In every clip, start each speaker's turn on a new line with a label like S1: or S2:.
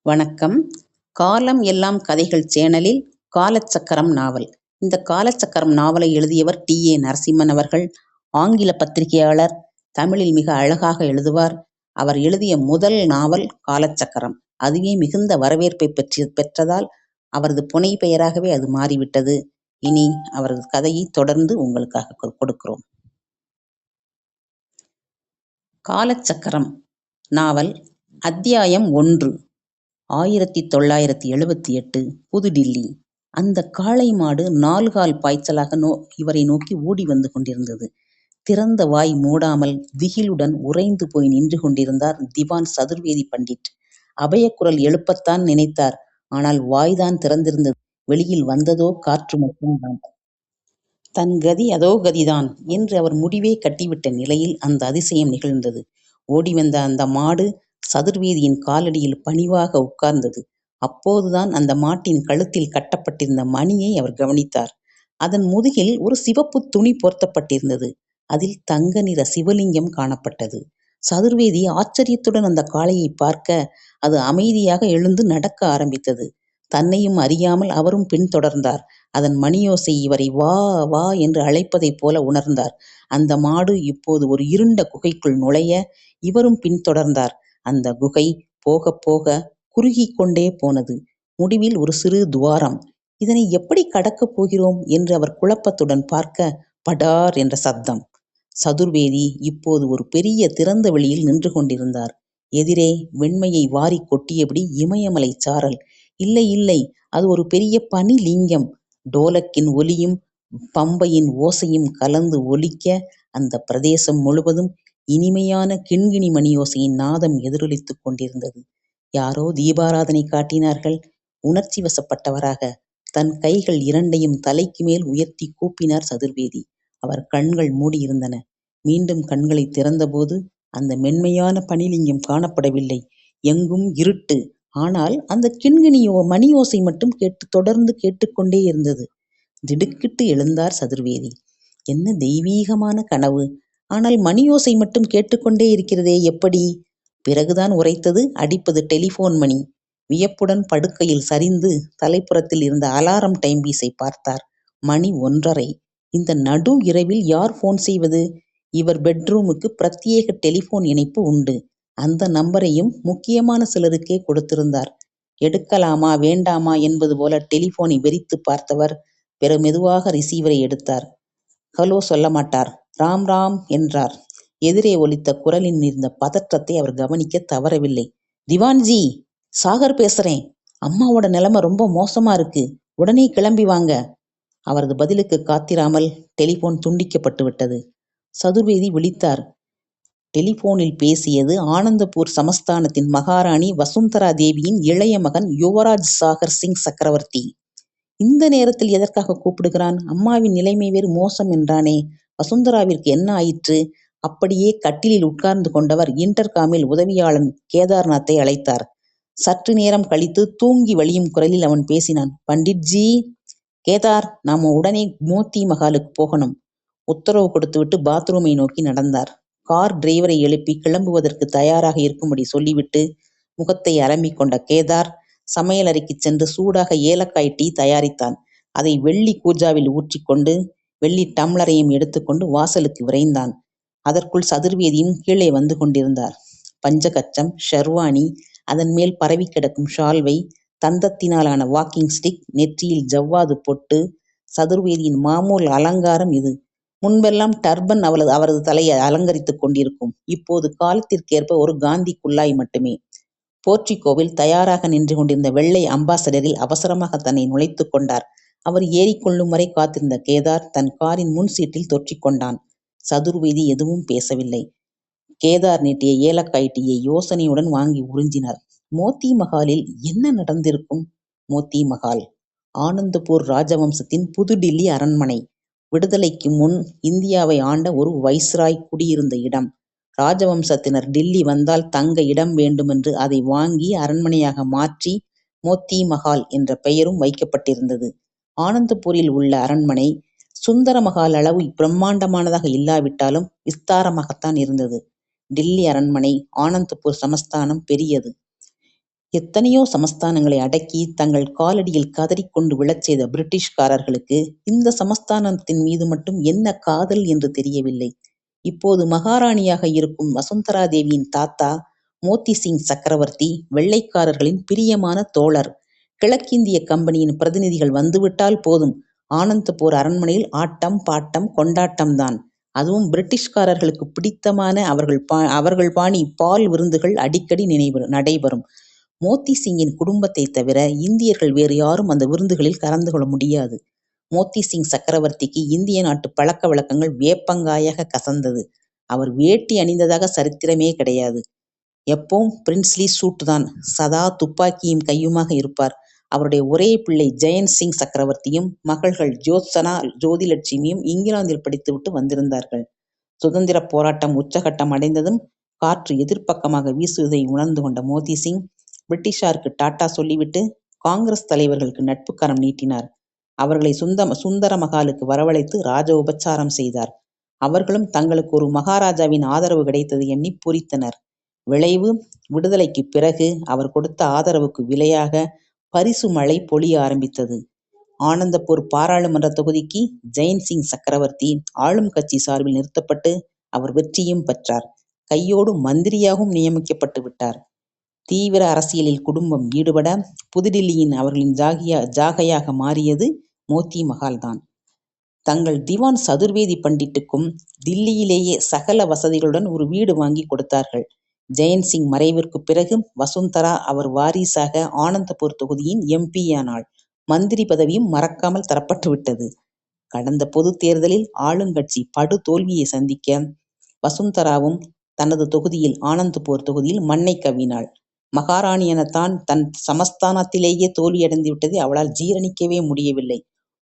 S1: வணக்கம். காலம் எல்லாம் கதைகள் சேனலில் காலச்சக்கரம் நாவல். இந்த காலச்சக்கரம் நாவலை எழுதியவர் டி.ஏ. நரசிம்மன் அவர்கள். ஆங்கில பத்திரிகையாளர். தமிழில் மிக அழகாக எழுதுவார். அவர் எழுதிய முதல் நாவல் காலச்சக்கரம். அதுவே மிகுந்த வரவேற்பை பெற்றதால் அவரது புனை பெயராகவே அது மாறிவிட்டது. இனி அவரது கதையை தொடர்ந்து உங்களுக்காக கொடுக்கிறோம். காலச்சக்கரம் நாவல். அத்தியாயம் 1. 1978 புதுடில்லி. அந்த காளை மாடு 4 கால் பாய்ச்சலாக இவரை நோக்கி ஓடி வந்து கொண்டிருந்தது. திறந்த வாய் மூடாமல் திகிலுடன் உறைந்து போய் நின்று கொண்டிருந்தார் திவான் சதுர்வேதி பண்டிட். அபயக்குரல் எழுப்பத்தான் நினைத்தார். ஆனால் வாய்தான் திறந்திருந்தது. வெளியில் வந்ததோ காற்று மட்டும்தான். தன் கதி அதோ கதிதான் என்று அவர் முடிவே கட்டிவிட்ட நிலையில் அந்த அதிசயம் நிகழ்ந்தது. ஓடி வந்த அந்த மாடு சதுர்வேதியின் காலடியில் பணிவாக உட்கார்ந்தது. அப்போதுதான் அந்த மாட்டின் கழுத்தில் கட்டப்பட்டிருந்த மணியை அவர் கவனித்தார். அதன் முதுகில் ஒரு சிவப்பு துணி போர்த்தப்பட்டிருந்தது. அதில் தங்க நிற சிவலிங்கம் காணப்பட்டது. சதுர்வேதி ஆச்சரியத்துடன் அந்த காளையை பார்க்க அது அமைதியாக எழுந்து நடக்க ஆரம்பித்தது. தன்னையும் அறியாமல் அவரும் பின்தொடர்ந்தார். அதன் மணியோசை இவரை வா வா என்று அழைப்பதைப் போல உணர்ந்தார். அந்த மாடு இப்போது ஒரு இருண்ட குகைக்குள் நுழைய இவரும் பின்தொடர்ந்தார். அந்த குகை போக போக குறுகிக் கொண்டே போனது. முடிவில் ஒரு சிறு துவாரம். இதனை எப்படி கடக்கப் போகிறோம் என்று அவர் குழப்பத்துடன் பார்க்க படார் என்ற சப்தம். சதுர்வேதி இப்போது ஒரு பெரிய திறந்த வெளியில் நின்று கொண்டிருந்தார். எதிரே வெண்மையை வாரி கொட்டியபடி இமயமலை சாரல். இல்லை இல்லை, அது ஒரு பெரிய பனி லிங்கம். டோலக்கின் ஒலியும் பம்பையின் ஓசையும் கலந்து ஒலிக்க அந்த பிரதேசம் முழுவதும் இனிமையான கிண்கிணி மணியோசையின் நாதம் எதிரொலித்துக் கொண்டிருந்தது. யாரோ தீபாராதனை காட்டினார்கள். உணர்ச்சி வசப்பட்டவராக தன் கைகள் இரண்டையும் தலைக்கு மேல் உயர்த்தி கூப்பினார் சதுர்வேதி. அவர் கண்கள் மூடியிருந்தன. மீண்டும் கண்களை திறந்தபோது அந்த மென்மையான பனிலிங்கம் காணப்படவில்லை. எங்கும் இருட்டு. ஆனால் அந்த கிண்கிணியோ மணியோசை மட்டும் தொடர்ந்து கேட்டுக்கொண்டே இருந்தது. திடுக்கிட்டு எழுந்தார் சதுர்வேதி. என்ன தெய்வீகமான கனவு! ஆனால் மணியோசை மட்டும் கேட்டுக்கொண்டே இருக்கிறதே, எப்படி? பிறகுதான் உரைத்தது அடிப்பது டெலிபோன் மணி. வியப்புடன் படுக்கையில் சரிந்து தலைப்புறத்தில் இருந்த அலாரம் டைம் பீஸை பார்த்தார். மணி 1:30. இந்த நடு இரவில் யார் போன் செய்வது? இவர் பெட்ரூமுக்கு பிரத்யேக டெலிபோன் இணைப்பு உண்டு. அந்த நம்பரையும் முக்கியமான சிலருக்கே கொடுத்திருந்தார். எடுக்கலாமா வேண்டாமா என்பது போல டெலிபோனை வெறித்து பார்த்தவர் பிற மெதுவாக ரிசீவரை எடுத்தார். ஹலோ சொல்ல மாட்டார். ராம் ராம் என்றார். எதிரே ஒலித்த குரலில் இருந்த பதற்றத்தை அவர் கவனிக்க தவறவில்லை. திவான்ஜி, சாகர் பேசுறேன். அம்மாவோட நிலைமை ரொம்ப மோசமா இருக்கு. உடனே கிளம்பி வாங்க. அவரது பதிலுக்கு காத்திராமல் டெலிபோன் துண்டிக்கப்பட்டு விட்டது. சதுர்வேதி விழித்தார். டெலிபோனில் பேசியது ஆனந்தபூர் சமஸ்தானத்தின் மகாராணி வசுந்தரா தேவியின் இளைய மகன் யுவராஜ் சாகர் சிங் சக்கரவர்த்தி. இந்த நேரத்தில் எதற்காக கூப்பிடுகிறான்? அம்மாவின் நிலைமை வேறு மோசம் என்றானே. வசுந்தராவிற்கு என்ன ஆயிற்று? அப்படியே கட்டிலில் உட்கார்ந்து கொண்டவர் இன்டர்காமில் உதவியாளன் கேதார்நாத்தை அழைத்தார். சற்று நேரம் கழித்து தூங்கி வழியும் குரலில் அவன் பேசினான். பண்டிட்ஜி. கேதார், நாம உடனே மோத்தி மகாலுக்கு போகணும். உத்தரவு கொடுத்துவிட்டு பாத்ரூமை நோக்கி நடந்தார். கார் டிரைவரை எழுப்பி கிளம்புவதற்கு தயாராக இருக்கும்படி சொல்லிவிட்டு முகத்தை அலம்பிக் கொண்ட கேதார் சமையலறைக்கு சென்று சூடாக ஏலக்காய் டீ தயாரித்தான். அதை வெள்ளி கூஜாவில் ஊற்றிக்கொண்டு வெள்ளி டம்ளரையும் எடுத்துக்கொண்டு வாசலுக்கு விரைந்தான். அதற்குள் சதுர்வேதியும் கீழே வந்து கொண்டிருந்தார். பஞ்சகச்சம், ஷெர்வானி, அதன் மேல் பரவி கிடக்கும் ஷால்வை, தந்தத்தினாலான வாக்கிங் ஸ்டிக், நெற்றியில் ஜவ்வாது பொட்டு. சதுர்வேதியின் மாமூல் அலங்காரம் இது. முன்பெல்லாம் டர்பன் அவரது தலையை அலங்கரித்துக் கொண்டிருக்கும். இப்போது காலத்திற்கேற்ப ஒரு காந்தி குல்லாய் மட்டுமே. போர்ட்டிகோவில் தயாராக நின்று கொண்டிருந்த வெள்ளை அம்பாசடரில் அவசரமாக தன்னை நுழைத்துக் கொண்டார். அவர் ஏறிக்கொள்ளும் வரை காத்திருந்த கேதார் தன் காரின் முன் சீட்டில் தொற்றிக்கொண்டான். சதுர்வேதி எதுவும் பேசவில்லை. கேதார் நீட்டிய ஏலக்காய் டீயை யோசனையுடன் வாங்கி உறிஞ்சினார். மோத்தி மகாலில் என்ன நடந்திருக்கும்? மோத்தி மகால் ஆனந்தபூர் ராஜவம்சத்தின் புதுடில்லி அரண்மனை. விடுதலைக்கு முன் இந்தியாவை ஆண்ட ஒரு வைஸ்ராய் குடியிருந்த இடம். ராஜவம்சத்தினர் டில்லி வந்தால் தங்க இடம் வேண்டுமென்று அதை வாங்கி அரண்மனையாக மாற்றி மோத்தி மகால் என்ற பெயரும் வைக்கப்பட்டிருந்தது. ஆனந்தபூரில் உள்ள அரண்மனை சுந்தர மகால் அளவு பிரம்மாண்டமானதாக இல்லாவிட்டாலும் விஸ்தாரமாகத்தான் இருந்தது. டில்லி அரண்மனை, ஆனந்தபூர் சமஸ்தானம் பெரியது. எத்தனையோ சமஸ்தானங்களை அடக்கி தங்கள் காலடியில் கதறிக்கொண்டு விழச் செய்த பிரிட்டிஷ்காரர்களுக்கு இந்த சமஸ்தானத்தின் மீது மட்டும் என்ன காதல் என்று தெரியவில்லை. இப்போது மகாராணியாக இருக்கும் வசுந்தரா தேவியின் தாத்தா மோத்தி சிங் சக்கரவர்த்தி வெள்ளைக்காரர்களின் பிரியமான தோழர். கிழக்கிந்திய கம்பெனியின் பிரதிநிதிகள் வந்துவிட்டால் போதும், ஆனந்தபூர் அரண்மனையில் ஆட்டம் பாட்டம் கொண்டாட்டம்தான். அதுவும் பிரிட்டிஷ்காரர்களுக்கு பிடித்தமான அவர்கள் பாணி பால் விருந்துகள் அடிக்கடி நடைபெறும். மோத்தி சிங்கின் குடும்பத்தை தவிர இந்தியர்கள் வேறு யாரும் அந்த விருந்துகளில் கலந்து கொள்ள முடியாது. மோத்தி சிங் சக்கரவர்த்திக்கு இந்திய நாட்டு பழக்க வழக்கங்கள் வேப்பங்காயாக கசந்தது. அவர் வேட்டி அணிந்ததாக சரித்திரமே கிடையாது. எப்பவும் பிரின்ஸ்லி சூட் தான். சதா துப்பாக்கியும் கையுமாக இருப்பார். அவருடைய ஒரே பிள்ளை ஜெயன் சிங் சக்கரவர்த்தியும் மகள்கள் ஜோத்சனா ஜோதிலட்சுமியும் இங்கிலாந்தில் படித்துவிட்டு வந்திருந்தார்கள். சுதந்திர போராட்டம் உச்சகட்டம் அடைந்ததும் காற்று எதிர்ப்பக்கமாக வீசுவதை உணர்ந்து கொண்ட மோதி சிங் பிரிட்டிஷாருக்கு டாட்டா சொல்லிவிட்டு காங்கிரஸ் தலைவர்களுக்கு நட்புக்கரம் நீட்டினார். அவர்களை சுந்தர மகாலுக்கு வரவழைத்து ராஜ உபச்சாரம் செய்தார். அவர்களும் தங்களுக்கு ஒரு மகாராஜாவின் ஆதரவு கிடைத்தது எண்ணி பூரித்தனர். விளைவு, விடுதலைக்குப் பிறகு அவர் கொடுத்த ஆதரவுக்கு விலையாக பரிசு மழை பொழிய ஆரம்பித்தது. ஆனந்தபூர் பாராளுமன்ற தொகுதிக்கு ஜெயன் சிங் சக்கரவர்த்தி ஆளும் கட்சி சார்பில் நிறுத்தப்பட்டு அவர் வெற்றியும் பெற்றார். கையோடு மந்திரியாகவும் நியமிக்கப்பட்டு விட்டார். தீவிர அரசியலில் குடும்பம் ஈடுபட புதுடில்லியின் அவர்களின் ஜாகையாக மாறியது மோத்தி மகால்தான். தங்கள் திவான் சதுர்வேதி பண்டிட்டுக்கும் தில்லியிலேயே சகல வசதிகளுடன் ஒரு வீடு வாங்கி கொடுத்தார்கள். ஜெயன் சிங் மறைவிற்கு பிறகு வசுந்தரா அவர் வாரிசாக ஆனந்தபூர் தொகுதியின் எம்பி ஆனாள். மந்திரி பதவியும் மறக்காமல் தரப்பட்டு விட்டது. கடந்த பொது தேர்தலில் ஆளுங்கட்சி படு தோல்வியை சந்திக்க வசுந்தராவும் தனது தொகுதியில் ஆனந்தபூர் தொகுதியில் மண்ணை கவ்வினாள். மகாராணி எனத்தான் தன் சமஸ்தானத்திலேயே தோல்வியடைந்து விட்டதை அவளால் ஜீரணிக்கவே முடியவில்லை.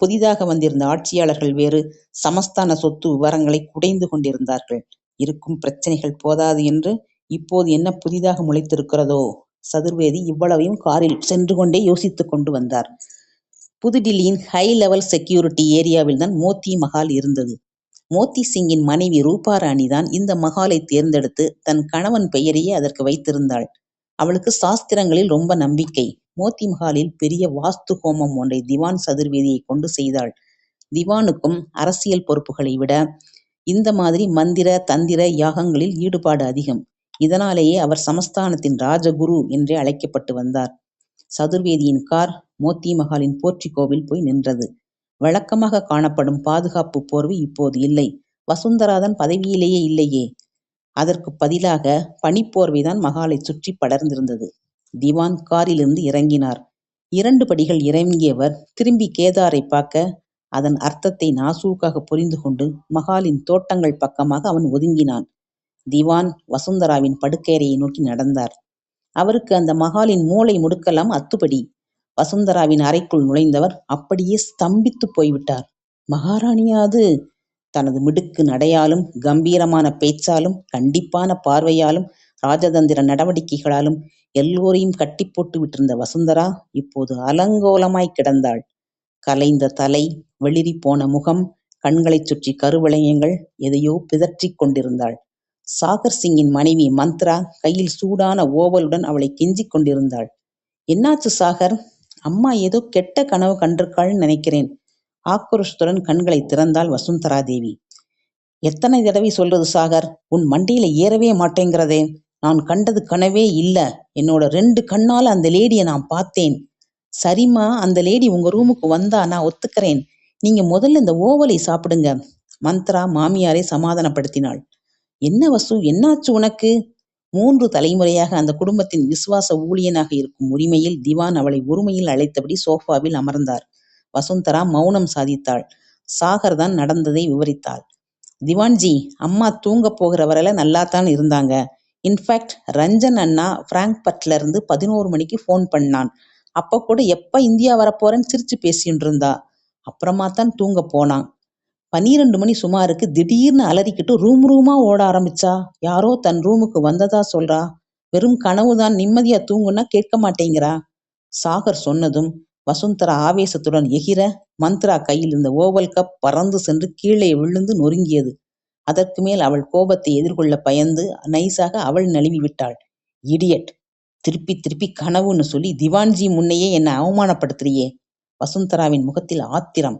S1: புதிதாக வந்திருந்த ஆட்சியாளர்கள் வேறு சமஸ்தான சொத்து விவரங்களை குடைந்து கொண்டிருந்தார்கள். இருக்கும் பிரச்சனைகள் போதாது என்று இப்போது என்ன புதிதாக முளைத்திருக்கிறதோ? சதுர்வேதி இவ்வளவையும் காரில் சென்று கொண்டே யோசித்துக் கொண்டு வந்தார். புதுடில்லியின் ஹை லெவல் செக்யூரிட்டி ஏரியாவில் தான் மோத்தி மஹால் இருந்தது. மோத்தி சிங்கின் மனைவி ரூபாராணி தான் இந்த மஹாலை தேர்ந்தெடுத்து தன் கணவன் பெயரையே அதற்கு வைத்திருந்தாள். அவளுக்கு சாஸ்திரங்களில் ரொம்ப நம்பிக்கை. மோத்தி மஹாலில் பெரிய வாஸ்து ஹோமம் ஒன்றை திவான் சதுர்வேதியை கொண்டு செய்தாள். திவானுக்கும் அரசியல் பொறுப்புகளை விட இந்த மாதிரி மந்திர தந்திர யாகங்களில் ஈடுபாடு அதிகம். இதனாலேயே அவர் சமஸ்தானத்தின் ராஜகுரு என்றே அழைக்கப்பட்டு வந்தார். சதுர்வேதியின் கார் மோத்தி மஹாலின் போர்ட்டிகோவில் போய் நின்றது. வழக்கமாக காணப்படும் பாதுகாப்பு போர்வை இப்போது இல்லை. வசுந்தராதான் பதவியிலேயே இல்லையே. அதற்கு பதிலாக பனிப்போர்வைதான் மகாலை சுற்றி படர்ந்திருந்தது. திவான் காரிலிருந்து இறங்கினார். 2 படிகள் இறங்கியவர் திரும்பி கேதாரை பார்க்க அதன் அர்த்தத்தை நாசூக்காக புரிந்து கொண்டு மகாலின் தோட்டங்கள் பக்கமாக அவன் ஒதுங்கினான். திவான் வசுந்தராவின் படுக்கையறையை நோக்கி நடந்தார். அவருக்கு அந்த மகாலின் மூலை முடுக்கெல்லாம் அத்துப்படி. வசுந்தராவின் அறைக்குள் நுழைந்தவர் அப்படியே ஸ்தம்பித்து போய்விட்டார். மகாராணியாது? தனது மிடுக்கு நடையாலும் கம்பீரமான பேச்சாலும் கண்டிப்பான பார்வையாலும் ராஜதந்திர நடவடிக்கைகளாலும் எல்லோரையும் கட்டி போட்டு விட்டிருந்த வசுந்தரா இப்போது அலங்கோலமாய் கிடந்தாள். கலைந்த தலை, வெளிரி போன முகம், கண்களைச் சுற்றி கருவளையங்கள், எதையோ பிதற்றிக் கொண்டிருந்தாள். சாகர் சிங்கின் மனைவி மந்த்ரா கையில் சூடான ஓவலுடன் அவளை கெஞ்சிக் கொண்டிருந்தாள். என்னாச்சு சாகர்? அம்மா ஏதோ கெட்ட கனவு கண்டிருக்காள்னு நினைக்கிறேன். ஆக்ரோஷத்துடன் கண்களை திறந்தாள் வசுந்தரா தேவி. எத்தனை தடவை சொல்றது சாகர்? உன் மண்டையில ஏறவே மாட்டேங்கிறதே. நான் கண்டது கனவே இல்ல. என்னோட 2 கண்ணால அந்த லேடிய நான் பார்த்தேன். சரிம்மா, அந்த லேடி உங்க ரூமுக்கு வந்தா நான் ஒத்துக்கிறேன். நீங்க முதல்ல இந்த ஓவலை சாப்பிடுங்க. மந்த்ரா மாமியாரை சமாதானப்படுத்தினாள். என்ன வசு, என்னாச்சு உனக்கு? 3 தலைமுறையாக அந்த குடும்பத்தின் விசுவாச ஊழியனாக இருக்கும் உரிமையில் திவான் அவளை ஒருமையில் அழைத்தபடி சோஃபாவில் அமர்ந்தார். வசுந்தரா மௌனம் சாதித்தாள். சாகர் தான் நடந்ததை விவரித்தாள். திவான்ஜி, அம்மா தூங்க போகிற வரையில நல்லாத்தான் இருந்தாங்க. இன்ஃபேக்ட் ரஞ்சன் அண்ணா பிராங்க்பர்ட்ல இருந்து 11 மணிக்கு ஃபோன் பண்ணான். அப்ப கூட எப்ப இந்தியா வரப்போறேன்னு சிரிச்சு பேசிட்டு இருந்தா. அப்புறமா தான் தூங்க போனான். 12 மணி சுமாருக்கு திடீர்னு அலறிக்கிட்டு ரூமா ஓட ஆரம்பிச்சா. யாரோ தன் ரூமுக்கு வந்ததா சொல்றா. வெறும் கனவுதான், நிம்மதியா தூங்குன்னா கேட்க மாட்டேங்கிறா. சாகர் சொன்னதும் வசுந்தரா ஆவேசத்துடன் எகிற மந்த்ரா கையில் இருந்த ஓவல் கப் பறந்து சென்று கீழே விழுந்து நொறுங்கியது. அதற்கு மேல் அவள் கோபத்தை எதிர்கொள்ள பயந்து நைசாக அவள் நழுவி விட்டாள். இடியட்! திருப்பி திருப்பி கனவுன்னு சொல்லி திவான்ஜி முன்னையே என்னை அவமானப்படுத்துறியே. வசுந்தராவின் முகத்தில் ஆத்திரம்.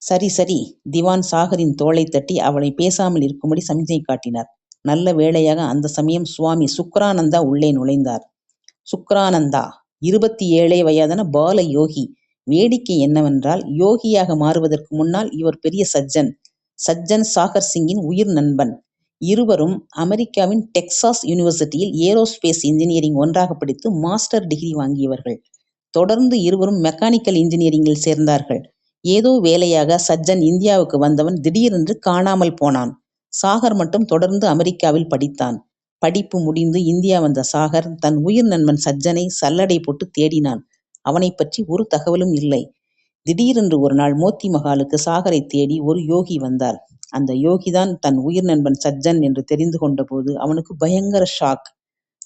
S1: சரி சரி. திவான் சாகரின் தோளைத் தட்டி அவளை பேசாமல் இருக்கும்படி சமிக்ஞை காட்டினார். நல்ல வேளையாக அந்த சமயம் சுவாமி சுக்ரானந்தா உள்ளே நுழைந்தார். சுக்ரானந்தா 27 வயதான பால யோகி. வேடிக்கை என்னவென்றால், யோகியாக மாறுவதற்கு முன்னால் இவர் பெரிய சஜ்ஜன். சஜ்ஜன் சாகர் சிங்கின் உயிர் நண்பன். இருவரும் அமெரிக்காவின் டெக்சாஸ் யூனிவர்சிட்டியில் ஏரோஸ்பேஸ் இன்ஜினியரிங் ஒன்றாக படித்து மாஸ்டர் டிகிரி வாங்கியவர்கள். தொடர்ந்து இருவரும் மெக்கானிக்கல் இன்ஜினியரிங்கில் சேர்ந்தார்கள். ஏதோ வேலையாக சஜ்ஜன் இந்தியாவுக்கு வந்தவன் திடீரென்று காணாமல் போனான். சாகர் மட்டும் தொடர்ந்து அமெரிக்காவில் படித்தான். படிப்பு முடிந்து இந்தியா வந்த சாகர் தன் உயிர் நண்பன் சஜ்ஜனை சல்லடை போட்டு தேடினான். அவனைப் பற்றி ஒரு தகவலும் இல்லை. திடீரென்று ஒரு நாள் மோத்தி மகாலுக்கு சாகரை தேடி ஒரு யோகி வந்தார். அந்த யோகிதான் தன் உயிர் நண்பன் சஜ்ஜன் என்று தெரிந்து கொண்டபோது அவனுக்கு பயங்கர ஷாக்.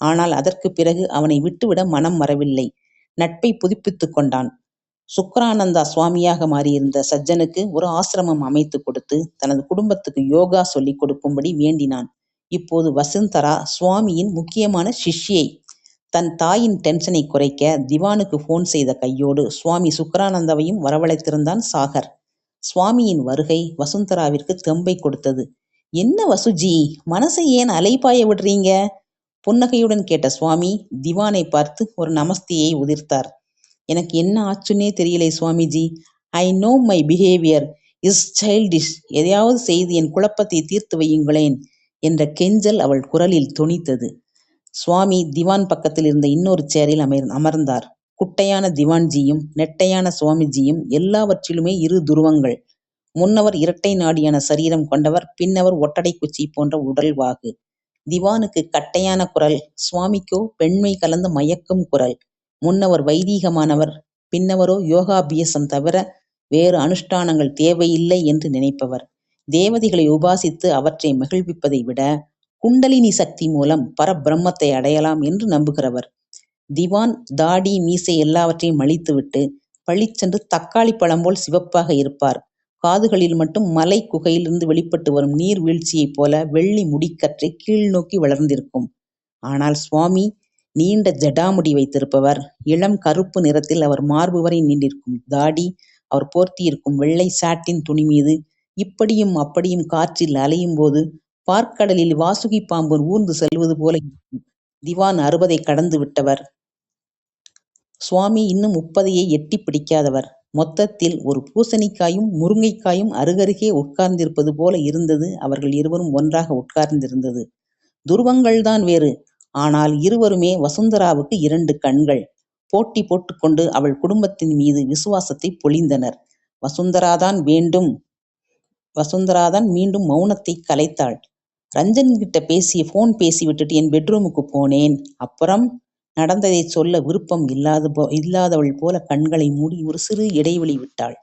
S1: ஆனால் அதற்குப் பிறகு அவனை விட்டுவிட மனம் வரவில்லை. நட்பை புதுப்பித்துக் கொண்டான். சுக்ரானந்தா சுவாமியாக மாறியிருந்த சஜ்ஜனுக்கு ஒரு ஆசிரமம் அமைத்துக் கொடுத்து தனது குடும்பத்துக்கு யோகா சொல்லிக் கொடுக்கும்படி வேண்டினான். இப்போது வசுந்தரா சுவாமியின் முக்கியமான சிஷ்யை. தன் தாயின் டென்ஷனை குறைக்க திவானுக்கு போன் செய்த கையோடு சுவாமி சுக்ரானந்தாவையும் வரவழைத்திருந்தான் சாகர். சுவாமியின் வருகை வசுந்தராவிற்கு தெம்பை கொடுத்தது. என்ன வசுஜி, மனசை ஏன் அலைபாய விடுறீங்க? புன்னகையுடன் கேட்ட சுவாமி திவானை பார்த்து ஒரு நமஸ்தியை உதிர்த்தார். எனக்கு என்ன ஆச்சுன்னே தெரியலை Swamiji. I know my behaviour is childish. எதையாவது செய்து என் குழப்பத்தை தீர்த்து வையுங்களேன் என்ற கெஞ்சல் அவள் குரலில் தொனித்தது. சுவாமி திவான் பக்கத்தில் இருந்த இன்னொரு சேரில் அமர்ந்தார். குட்டையான திவான்ஜியும் நெட்டையான சுவாமிஜியும் எல்லாவற்றிலுமே இரு துருவங்கள். முன்னவர் இரட்டை நாடியான சரீரம் கொண்டவர், பின்னவர் ஒட்டடை குச்சி போன்ற உடல்வாகு. திவானுக்கு கட்டையான குரல், சுவாமிக்கோ பெண்மை கலந்த மயக்கும் குரல். முன்னவர் வைதீகமானவர், பின்னவரோ யோகாபியாசம் தவிர வேறு அனுஷ்டானங்கள் தேவையில்லை என்று நினைப்பவர். தேவதைகளை உபாசித்து அவற்றை மகிழ்விப்பதை விட குண்டலினி சக்தி மூலம் பரபிரம்மத்தை அடையலாம் என்று நம்புகிறவர். திவான் தாடி மீசை எல்லாவற்றையும் அழித்துவிட்டு பளிச்சென்று தக்காளி பழம் போல் சிவப்பாக இருப்பார். காதுகளில் மட்டும் மலை குகையிலிருந்து வெளிப்பட்டு வரும் நீர் வீழ்ச்சியைப் போல வெள்ளி முடிக்கற்றை கீழ் நோக்கி வளர்ந்திருக்கும். ஆனால் சுவாமி நீண்ட ஜடாமுடி வைத்திருப்பவர். இளம் கருப்பு நிறத்தில் அவர் மார்பு வரை நீண்டிருக்கும் தாடி, அவர் போர்த்தியிருக்கும் வெள்ளை சாட்டின் துணி மீது இப்படியும் அப்படியும் காற்றில் அலையும் போது பார்க்கடலில் வாசுகி பாம்பு ஊர்ந்து செல்வது போல இருக்கும். திவான் 60 கடந்து விட்டவர். சுவாமி இன்னும் 30 எட்டி பிடிக்காதவர். மொத்தத்தில் ஒரு பூசணிக்காயும் முருங்கைக்காயும் அருகருகே உட்கார்ந்திருப்பது போல இருந்தது அவர்கள் இருவரும் ஒன்றாக உட்கார்ந்திருந்தது. துருவங்கள்தான் வேறு. ஆனால் இருவருமே வசுந்தராவுக்கு 2 கண்கள். போட்டி போட்டுக்கொண்டு அவள் குடும்பத்தின் மீது விசுவாசத்தை பொழிந்தனர். வசுந்தராதான் மீண்டும் மௌனத்தை கலைத்தாள். ரஞ்சன் கிட்ட போன் பேசி விட்டுட்டு என் பெட்ரூமுக்கு போனேன். அப்புறம் நடந்ததை சொல்ல விருப்பம் இல்லாதவள் போல கண்களை மூடி ஒரு சிறு இடைவெளி விட்டாள்.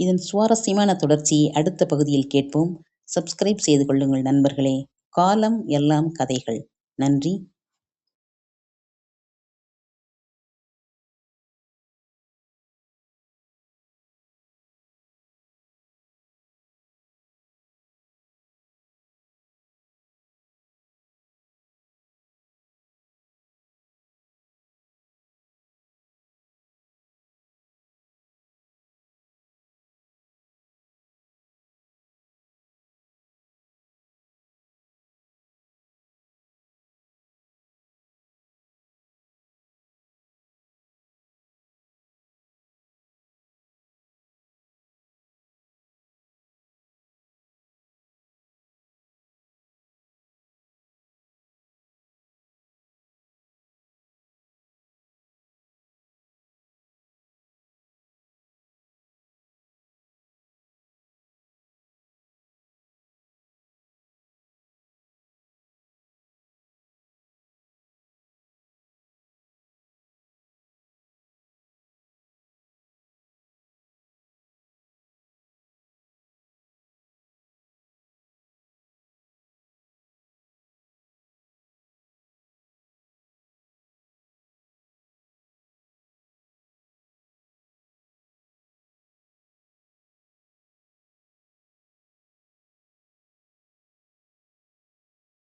S1: இதன் சுவாரஸ்யமான தொடர்ச்சியை அடுத்த பகுதியில் கேட்போம். சப்ஸ்கிரைப் செய்து கொள்ளுங்கள் நண்பர்களே. காலம் எல்லாம் கதைகள். நன்றி.